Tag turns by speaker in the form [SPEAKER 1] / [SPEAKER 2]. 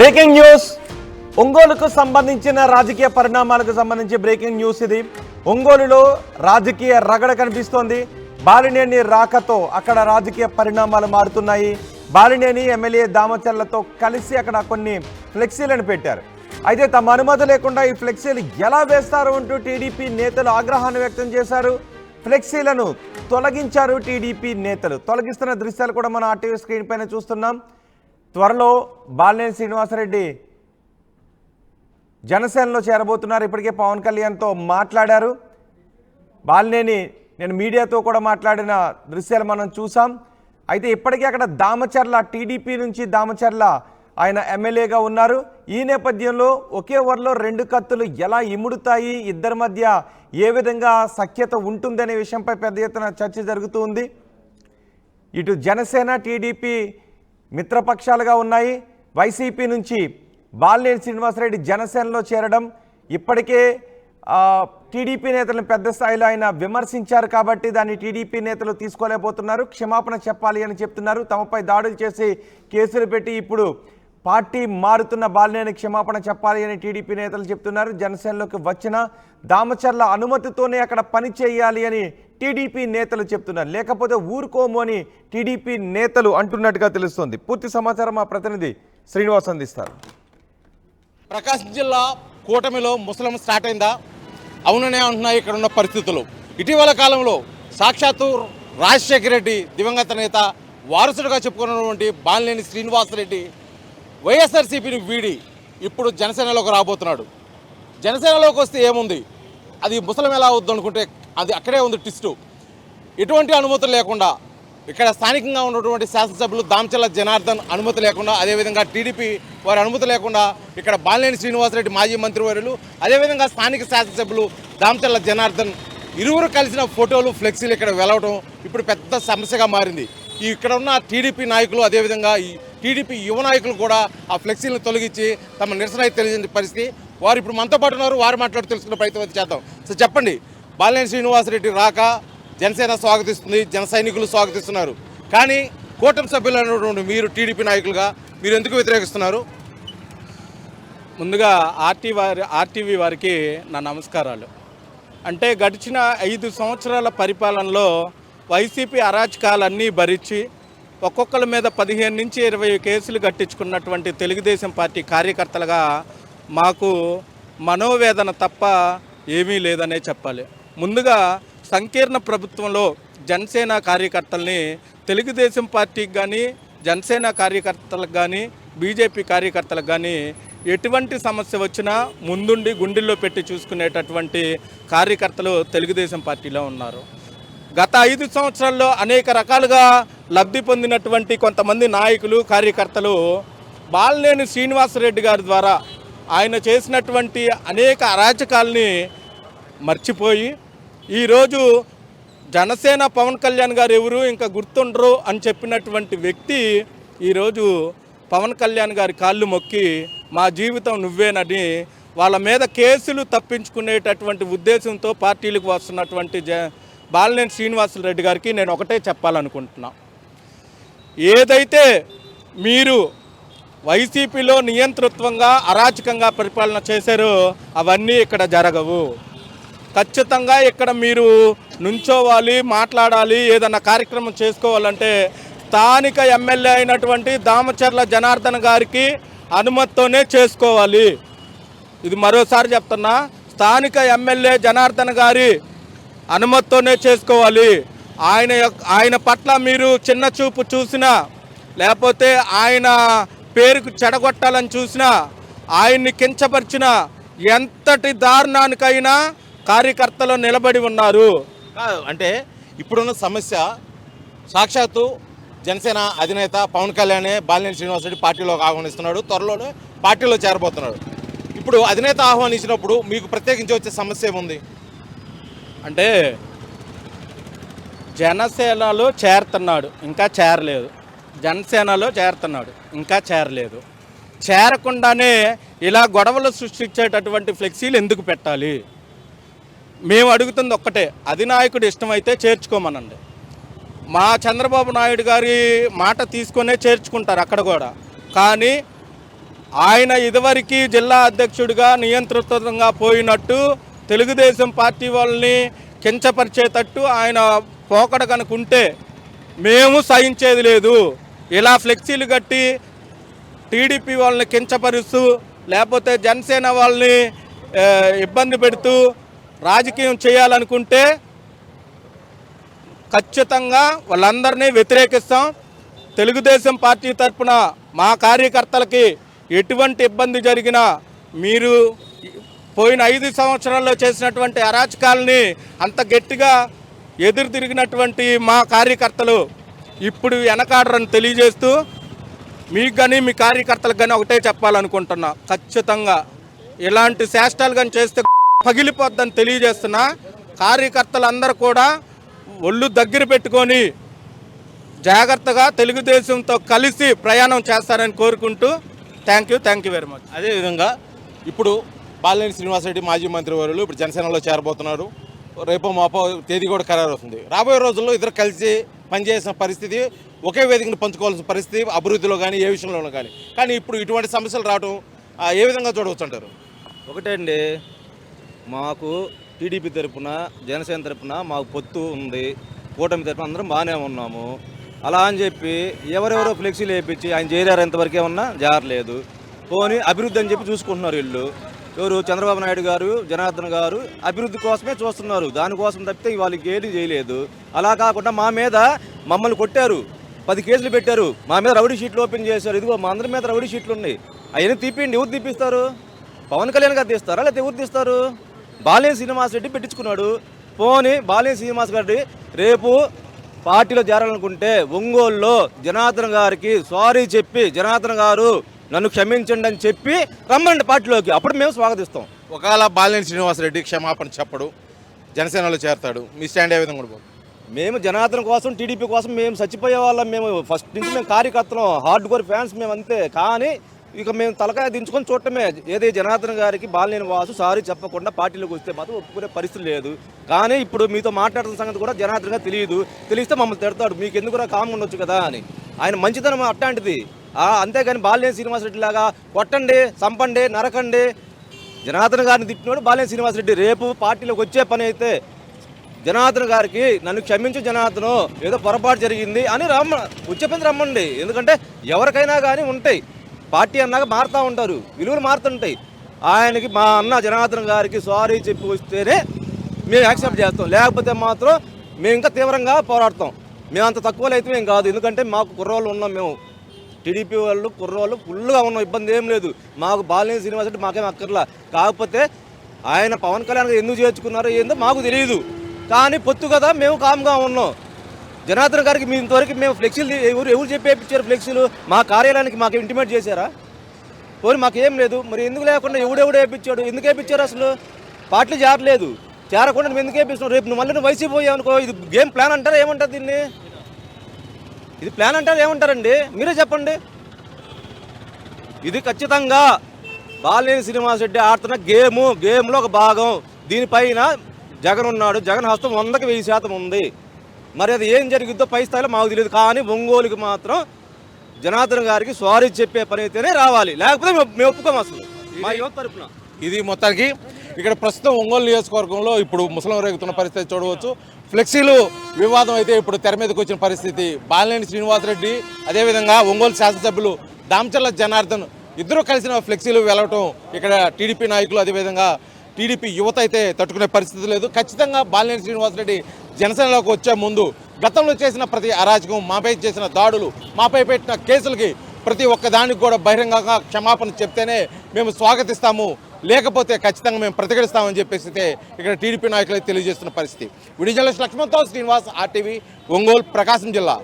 [SPEAKER 1] Breaking news. ఒంగోలుకు సంబంధించిన రాజకీయ పరిణామాలకు సంబంధించి బ్రేకింగ్ న్యూస్ ఇది. ఒంగోలులో రాజకీయ రగడ కనిపిస్తోంది. బాలినేని రాకతో అక్కడ రాజకీయ పరిణామాలు మారుతున్నాయి. బాలినేని ఎమ్మెల్యే దామచర్లతో కలిసి అక్కడ కొన్ని ఫ్లెక్సీలను పెట్టారు. అయితే తమ అనుమతి లేకుండా ఈ ఫ్లెక్సీలు ఎలా వేస్తారు అంటూ టీడీపీ నేతలు ఆగ్రహాన్ని వ్యక్తం చేశారు. ఫ్లెక్సీలను తొలగించారు టీడీపీ నేతలు. తొలగిస్తున్న దృశ్యాలు కూడా మనం ఆర్టీవీ స్క్రీన్ పైన చూస్తున్నాం. త్వరలో బాలినేని శ్రీనివాసరెడ్డి జనసేనలో చేరబోతున్నారు. ఇప్పటికే పవన్ కళ్యాణ్తో మాట్లాడారు. బాలినేని నేను మీడియాతో కూడా మాట్లాడిన దృశ్యాలు మనం చూసాం. అయితే ఇప్పటికే అక్కడ దామచర్ల టీడీపీ నుంచి దామచర్ల ఆయన ఎమ్మెల్యేగా ఉన్నారు. ఈ నేపథ్యంలో ఒకే ఊరిలో రెండు కత్తులు ఎలా ఇముడుతాయి, ఇద్దరి మధ్య ఏ విధంగా సఖ్యత ఉంటుందనే విషయంపై పెద్ద ఎత్తున చర్చ జరుగుతూ ఉంది. ఇటు జనసేన టీడీపీ మిత్రపక్షాలుగా ఉన్నాయి. వైసీపీ నుంచి బాలినేని శ్రీనివాసరెడ్డి జనసేనలో చేరడం, ఇప్పటికే టీడీపీ నేతలను పెద్ద స్థాయిలో ఆయన విమర్శించారు కాబట్టి దాన్ని టీడీపీ నేతలు తీసుకోలేకపోతున్నారు. క్షమాపణ చెప్పాలి అని చెప్తున్నారు. తమపై దాడులు చేసి కేసులు పెట్టి ఇప్పుడు పార్టీ మారుతున్న బాలినేని క్షమాపణ చెప్పాలి అని టీడీపీ నేతలు చెప్తున్నారు. జనసేనలోకి వచ్చిన దామచర్ల అనుమతితోనే అక్కడ పని చేయాలి అని టీడీపీ నేతలు చెప్తున్నారు. లేకపోతే ఊరుకోము అని టీడీపీ నేతలు అంటున్నట్టుగా తెలుస్తోంది. పూర్తి సమాచారం మా ప్రతినిధి శ్రీనివాస్ అందిస్తారు.
[SPEAKER 2] ప్రకాశం జిల్లా కూటమిలో ముసలం స్టార్ట్ అయిందా? అవుననే అంటున్నాయి ఇక్కడ ఉన్న పరిస్థితులు. ఇటీవల కాలంలో సాక్షాత్తు రాజశేఖర రెడ్డి దివంగత నేత వారసుడుగా చెప్పుకున్నటువంటి బాలినేని శ్రీనివాసరెడ్డి వైఎస్ఆర్సీపీని వీడి ఇప్పుడు జనసేనలోకి రాబోతున్నాడు. జనసేనలోకి వస్తే ఏముంది, అది ముసలం ఎలా అవుద్దు అనుకుంటే అది అక్కడే ఉంది ట్విస్టు. ఎటువంటి అనుమతులు లేకుండా ఇక్కడ స్థానికంగా ఉన్నటువంటి శాసనసభ్యులు దామచర్ల జనార్దన్ అనుమతి లేకుండా, అదేవిధంగా టీడీపీ వారి అనుమతి లేకుండా ఇక్కడ బాలినేని శ్రీనివాసరెడ్డి మాజీ మంత్రివర్యులు, అదేవిధంగా స్థానిక శాసనసభ్యులు దామచర్ల జనార్దన్ ఇరువురు కలిసిన ఫోటోలు ఫ్లెక్సీలు ఇక్కడ వెలవడం ఇప్పుడు పెద్ద సమస్యగా మారింది. ఇక్కడ ఉన్న టీడీపీ నాయకులు, అదేవిధంగా ఈ టీడీపీ యువ నాయకులు కూడా ఆ ఫ్లెక్సీలను తొలగించి తమ నిరసన తెలియజేసిన పరిస్థితి. వారు ఇప్పుడు మనతో పాటు ఉన్నారు. వారు మాట్లాడి తెలుసుకునే ప్రయత్నం చేద్దాం. సో చెప్పండి, బాలినేని శ్రీనివాసరెడ్డి రాక జనసేన స్వాగతిస్తుంది, జన సైనికులు స్వాగతిస్తున్నారు. కానీ కూటమి సభ్యులు అనేటువంటి మీరు టీడీపీ నాయకులుగా మీరు ఎందుకు వ్యతిరేకిస్తున్నారు?
[SPEAKER 3] ముందుగా ఆర్టీవీ వారికి నా నమస్కారాలు. అంటే గడిచిన 5 సంవత్సరాల పరిపాలనలో వైసీపీ అరాచకాలన్నీ భరించి ఒక్కొక్కరి మీద 15 నుంచి 20 కేసులు కట్టించుకున్నటువంటి తెలుగుదేశం పార్టీ కార్యకర్తలుగా మాకు మనోవేదన తప్ప ఏమీ లేదనే చెప్పాలి. ముందుగా సంకీర్ణ ప్రభుత్వంలో జనసేన కార్యకర్తల్ని తెలుగుదేశం పార్టీకి కానీ, జనసేన కార్యకర్తలకు కానీ, బీజేపీ కార్యకర్తలకు కానీ ఎటువంటి సమస్య వచ్చినా ముందుండి గుండెల్లో పెట్టి చూసుకునేటటువంటి కార్యకర్తలు తెలుగుదేశం పార్టీలో ఉన్నారు. గత 5 సంవత్సరాల్లో అనేక రకాలుగా లబ్ధి పొందినటువంటి కొంతమంది నాయకులు, కార్యకర్తలు బాలినేని శ్రీనివాసరెడ్డి గారి ద్వారా ఆయన చేసినటువంటి అనేక అరాచకాలని మర్చిపోయి ఈరోజు జనసేన పవన్ కళ్యాణ్ గారు ఎవరు ఇంకా గుర్తుండరు అని చెప్పినటువంటి వ్యక్తి ఈరోజు పవన్ కళ్యాణ్ గారి కాళ్ళు మొక్కి మా జీవితం నువ్వేనని వాళ్ళ మీద కేసులు తప్పించుకునేటటువంటి ఉద్దేశంతో పార్టీలకు వస్తున్నటువంటి బాలినేని శ్రీనివాసరెడ్డి గారికి నేను ఒకటే చెప్పాలనుకుంటున్నా. ఏదైతే మీరు వైసీపీలో నియంతృత్వంగా అరాచకంగా పరిపాలన చేశారో అవన్నీ ఇక్కడ జరగవు. ఖచ్చితంగా ఇక్కడ మీరు నుంచోవాలి, మాట్లాడాలి, ఏదన్నా కార్యక్రమం చేసుకోవాలంటే స్థానిక ఎమ్మెల్యే అయినటువంటి దామచర్ల జనార్దన్ గారికి అనుమతితోనే చేసుకోవాలి. ఇది మరోసారి చెప్తున్నా, స్థానిక ఎమ్మెల్యే జనార్దన్ గారి అనుమతితోనే చేసుకోవాలి. ఆయన పట్ల మీరు చిన్న చూపు చూసినా, లేకపోతే ఆయన పేరుకు చెడగొట్టాలని చూసినా, ఆయన్ని కించపరిచినా, ఎంతటి దారుణానికైనా కార్యకర్తలు నిలబడి ఉన్నారు.
[SPEAKER 2] అంటే ఇప్పుడున్న సమస్య సాక్షాత్తు జనసేన అధినేత పవన్ కళ్యాణ్ బాలినేని శ్రీనివాసరెడ్డి పార్టీలోకి ఆహ్వానిస్తున్నాడు. త్వరలోనే పార్టీలో చేరబోతున్నాడు. ఇప్పుడు అధినేత ఆహ్వానించినప్పుడు మీకు ప్రత్యేకించి వచ్చే సమస్య ఏముంది?
[SPEAKER 3] అంటే జనసేనలో చేరుతున్నాడు, ఇంకా చేరలేదు. జనసేనలో చేరుతున్నాడు, ఇంకా చేరలేదు. చేరకుండానే ఇలా గొడవలు సృష్టించేటటువంటి ఫ్లెక్సీలు ఎందుకు పెట్టాలి? మేము అడుగుతుంది ఒక్కటే, అధినాయకుడు ఇష్టమైతే చేర్చుకోమనండి. మా చంద్రబాబు నాయుడు గారి మాట తీసుకొనే చేర్చుకుంటారు అక్కడ కూడా. కానీ ఆయన ఇదివరకు జిల్లా అధ్యక్షుడిగా నియంత్రితంగా పోయినట్టు తెలుగుదేశం పార్టీ వాళ్ళని కించపరిచేటట్టు ఆయన పోకడ కనుకుంటే మేము సహించేది లేదు. ఇలా ఫ్లెక్సీలు కట్టి టీడీపీ వాళ్ళని కించపరుస్తూ లేకపోతే జనసేన వాళ్ళని ఇబ్బంది పెడుతూ రాజకీయం చేయాలనుకుంటే ఖచ్చితంగా వాళ్ళందరినీ వ్యతిరేకిస్తాం. తెలుగుదేశం పార్టీ తరఫున మా కార్యకర్తలకి ఎటువంటి ఇబ్బంది జరిగినా మీరు పోయిన 5 సంవత్సరాల్లో చేసినటువంటి అరాచకాలని అంత గట్టిగా ఎదురు తిరిగినటువంటి మా కార్యకర్తలు ఇప్పుడు వెనకాడరని తెలియజేస్తూ మీకు కానీ మీ కార్యకర్తలకు కానీ ఒకటే చెప్పాలనుకుంటున్నా, ఖచ్చితంగా ఇలాంటి చేష్టాలు కానీ చేస్తే పగిలిపోద్దని తెలియజేస్తున్నా. కార్యకర్తలందరూ కూడా ఒళ్ళు దగ్గర పెట్టుకొని జాగ్రత్తగా తెలుగుదేశంతో కలిసి ప్రయాణం చేస్తారని కోరుకుంటూ థ్యాంక్ యూ వెరీ మచ్.
[SPEAKER 2] అదేవిధంగా ఇప్పుడు బాలినేని శ్రీనివాసరెడ్డి మాజీ మంత్రివర్యులు ఇప్పుడు జనసేనలో చేరబోతున్నారు. రేపు మాపో తేదీ కూడా ఖరారు అవుతుంది. రాబోయే రోజుల్లో ఇద్దరు కలిసి పనిచేసిన పరిస్థితి, ఒకే వేదికను పంచుకోవాల్సిన పరిస్థితి అభివృద్ధిలో కానీ ఏ విషయంలోనూ కానీ ఇప్పుడు ఇటువంటి సమస్యలు రావడం ఏ విధంగా చూడవచ్చు అంటారు?
[SPEAKER 4] ఒకటే అండి, మాకు టీడీపీ తరపున జనసేన తరపున మాకు పొత్తు ఉంది, కూటమి తరపున అందరం బాగానే ఉన్నాము. అలా అని చెప్పి ఎవరెవరో ఫ్లెక్సీలు వేయించి ఆయన చేరారు ఎంతవరకే ఉన్నా జారలేదు. పోనీ అభివృద్ధి అని చెప్పి చూసుకుంటున్నారు వీళ్ళు. ఎవరు చంద్రబాబు నాయుడు గారు, జనార్దన్ గారు అభివృద్ధి కోసమే చూస్తున్నారు, దానికోసం తప్పితే వాళ్ళకి ఏది చేయలేదు. అలా కాకుండా మా మీద మమ్మల్ని కొట్టారు, 10 కేసులు పెట్టారు, మా మీద రౌడీ షీట్లు ఓపెన్ చేశారు. ఇదిగో మా అందరి మీద రౌడీ షీట్లు ఉన్నాయి, అవన్నీ తీపిండి. ఎవరు తీపిస్తారు? పవన్ కళ్యాణ్ గారు తీస్తారా లేకపోతే ఎవరు తీస్తారు? బాలినేని శ్రీనివాసరెడ్డి పెట్టించుకున్నాడు. పోనీ బాలినేని శ్రీనివాసరెడ్డి రేపు పార్టీలో చేరాలనుకుంటే ఒంగోలులో జనార్దన్ గారికి సారీ చెప్పి, జనార్దన్ గారు నన్ను క్షమించండి అని చెప్పి రమ్మండి పార్టీలోకి, అప్పుడు మేము స్వాగతిస్తాం.
[SPEAKER 2] ఒకవేళ బాలినేని శ్రీనివాసరెడ్డి క్షమాపణ చెప్పడు, జనసేనలో చేరతాడు, మీ స్టాండ్ ఏ విధంగా ఉంటుంది?
[SPEAKER 4] మేము జనార్దన్ కోసం, టీడీపీ కోసం మేము చచ్చిపోయే వాళ్ళం. మేము ఫస్ట్ నుంచి మేము కార్యకర్తలం, హార్డ్ కోర్ ఫ్యాన్స్ మేము అంతే. కానీ ఇక మేము తలకాయ దించుకొని చూడటమే. ఏదే జనార్దన్ గారికి బాలినేని వాసు సారీ చెప్పకుండా పార్టీలోకి వస్తే మాత్రం ఒప్పుకునే పరిస్థితి లేదు. కానీ ఇప్పుడు మీతో మాట్లాడుతున్న సంగతి కూడా జనార్దన్ గారు తెలిస్తే మమ్మల్ని తిడతాడు, మీకు ఎందుకు కామ్గా ఉండొచ్చు కదా అని. ఆయన మంచితనం అట్లాంటిది. అంతేగాని బాలినేని శ్రీనివాసరెడ్డి లాగా కొట్టండి, చంపండి, నరకండి. జనార్దన్ గారిని తిట్టినోడు బాలినేని శ్రీనివాసరెడ్డి. రేపు పార్టీలోకి వచ్చే పని అయితే జనార్దన్ గారికి నన్ను క్షమించు జనార్దను, ఏదో పొరపాటు జరిగింది అని వచ్చే పని రమ్మండి. ఎందుకంటే ఎవరికైనా కానీ ఉంటాయి, పార్టీ అన్నాక మారుతూ ఉంటారు, విలువలు మారుతుంటాయి. ఆయనకి మా అన్న జనార్దన్ గారికి సారీ చెప్పి వస్తేనే మేము యాక్సెప్ట్ చేస్తాం, లేకపోతే మాత్రం మేము ఇంకా తీవ్రంగా పోరాడతాం. మేము అంత తక్కువలో అయితే మేము కాదు, ఎందుకంటే మాకు కుర్రోళ్ళు ఉన్నాం. మేము టీడీపీ వాళ్ళు కుర్రోళ్ళు ఫుల్గా ఉన్నాం, ఇబ్బంది ఏం లేదు మాకు. బాలినేని శ్రీనివాసరెడ్డి మాకేం అక్కర్లా. కాకపోతే ఆయన పవన్ కళ్యాణ్ ఎందుకు చేర్చుకున్నారో ఏందో మాకు తెలియదు. కానీ పొత్తు కదా మేము కామ్గా ఉన్నాం. జనార్దన్ గారికి మీ ఇంతవరకు మేము ఫ్లెక్సీలు ఎవరు చెప్పి వేయించారు? ఫ్లెక్సీలు మా కార్యాలయానికి మాకు ఇంటిమేట్ చేశారా? పోనీ మాకేం లేదు. మరి ఎందుకు లేకుండా ఎవడెవడు వేయించాడు? ఎందుకు వేయించారు? అసలు పార్టీలు చేరలేదు, చేరకుండా నువ్వు ఎందుకు వేయిస్తున్నావు? రేపు నువ్వు వైసీపీ పోయావు అనుకో, ఇది గేమ్ ప్లాన్ అంటారా ఏమంటారు? దీన్ని ఇది ప్లాన్ అంటారు ఏమంటారండి? మీరే చెప్పండి. ఇది ఖచ్చితంగా బాలినేని శ్రీనివాసరెడ్డి ఆడుతున్న గేమ్లో ఒక భాగం. దీనిపైన జగన్ ఉన్నాడు, జగన్ హస్తం 100కి 1000% ఉంది. మరి అది ఏం జరిగిద్దో పై స్థాయిలో మాకు తెలియదు. కానీ ఒంగోలుకి మాత్రం జనార్దన్ గారికి సారీ చెప్పే పని అయితేనే రావాలి, లేకపోతే మేము ఒప్పుకోము అసలు మా యువత తరపున.
[SPEAKER 2] ఇది మొత్తానికి ఇక్కడ ప్రస్తుతం ఒంగోలు నియోజకవర్గంలో ఇప్పుడు ముసలం రేగుతున్న పరిస్థితి చూడవచ్చు. ఫ్లెక్సీలు వివాదం అయితే ఇప్పుడు తెర మీదకి వచ్చిన పరిస్థితి. బాలినేని శ్రీనివాసరెడ్డి అదేవిధంగా ఒంగోలు శాసనసభ్యులు దామచర్ల జనార్దన్ ఇద్దరు కలిసిన ఫ్లెక్సీలు వెళ్ళటం ఇక్కడ టీడీపీ నాయకులు అదేవిధంగా టీడీపీ యువత అయితే తట్టుకునే పరిస్థితి లేదు. ఖచ్చితంగా బాలినేని శ్రీనివాసరెడ్డి జనసేనలోకి వచ్చే ముందు గతంలో చేసిన ప్రతి అరాచకం, మాపై చేసిన దాడులు, మాపై పెట్టిన కేసులకి ప్రతి ఒక్క దానికి కూడా బహిరంగంగా క్షమాపణ చెప్తేనే మేము స్వాగతిస్తాము, లేకపోతే ఖచ్చితంగా మేము ప్రతిఘటిస్తామని చెప్పేసి ఇక్కడ టీడీపీ నాయకులు తెలియజేస్తున్న పరిస్థితి. వీడియో జర్నలిస్ట్ లక్ష్మణ్తో శ్రీనివాస్, RTV, ఒంగోలు, ప్రకాశం జిల్లా.